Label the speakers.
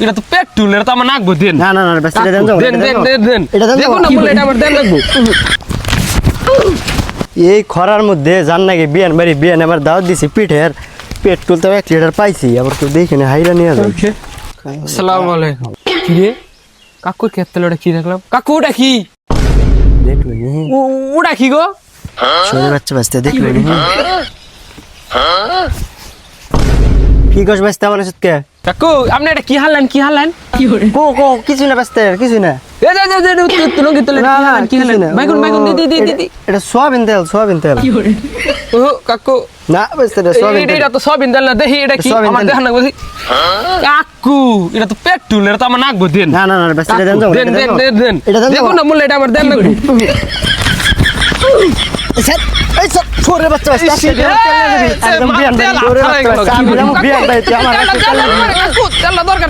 Speaker 1: এটা তো পেট্রোল, এটা তো আমার নাকবো দেন।
Speaker 2: না না না ব্যস্ত দেন যাও
Speaker 1: দেন দেন দেন দেন
Speaker 2: এটা দেন
Speaker 1: দেখুন না বলে এটা আমার দেন লাগবো।
Speaker 2: এই খরার মধ্যে জান নাকি বিয়ান আমার দাওয়াত দিছি পিঠের পেট্রোল তো 1 লিটার পাইছি আবার কেউ দেখে না হাইরা নিয়ে যাবে
Speaker 1: আসসালামু আলাইকুম। কি রে কাকুর ক্ষেত্রে ওটা কি দেখলাম? কাকু ওটা কি?
Speaker 2: দেখলো নি
Speaker 1: ওটা কি গো?
Speaker 2: ছোট বাচ্চা বাস্তে দেখলো নি কি কস বাস্তে আমার সাথে
Speaker 1: কাকু আপনি এটা কি হারলেন কি হারলেন?
Speaker 2: কো কো কিছু না বাস্তে কিছু না
Speaker 1: এ যা যা যা তুলুন কি তুলেন
Speaker 2: না
Speaker 1: কি
Speaker 2: না
Speaker 1: হারলেন কি হারলেন? বাইগুন বাইগুন দি দি দি দি।
Speaker 2: এটা সোয়াবিন তেল
Speaker 1: ও কাকু
Speaker 2: না বাস্তে এটা সোয়াবিন তেল
Speaker 1: এটা তো সবিন দেন না, দেখি এটা কি
Speaker 2: সয়াবিন
Speaker 1: আমার
Speaker 2: তেল।
Speaker 1: দেখান না বুঝি। কাকু এটা তো পেট্রোল, এটা তো আমার নাকবো দেন।
Speaker 2: না না না বাস্তে দেন যাও
Speaker 1: দেন দেন দেন দেন
Speaker 2: এটা দেন
Speaker 1: দেখুন না বলে এটা আমার দেন লাগবো।
Speaker 2: এই সব ছোট বাচ্চা বাস্তে একদম বিয়ান ছোট বাচ্চা আমি বিয়ান ভাই আমার
Speaker 1: কাকু তেল দরকার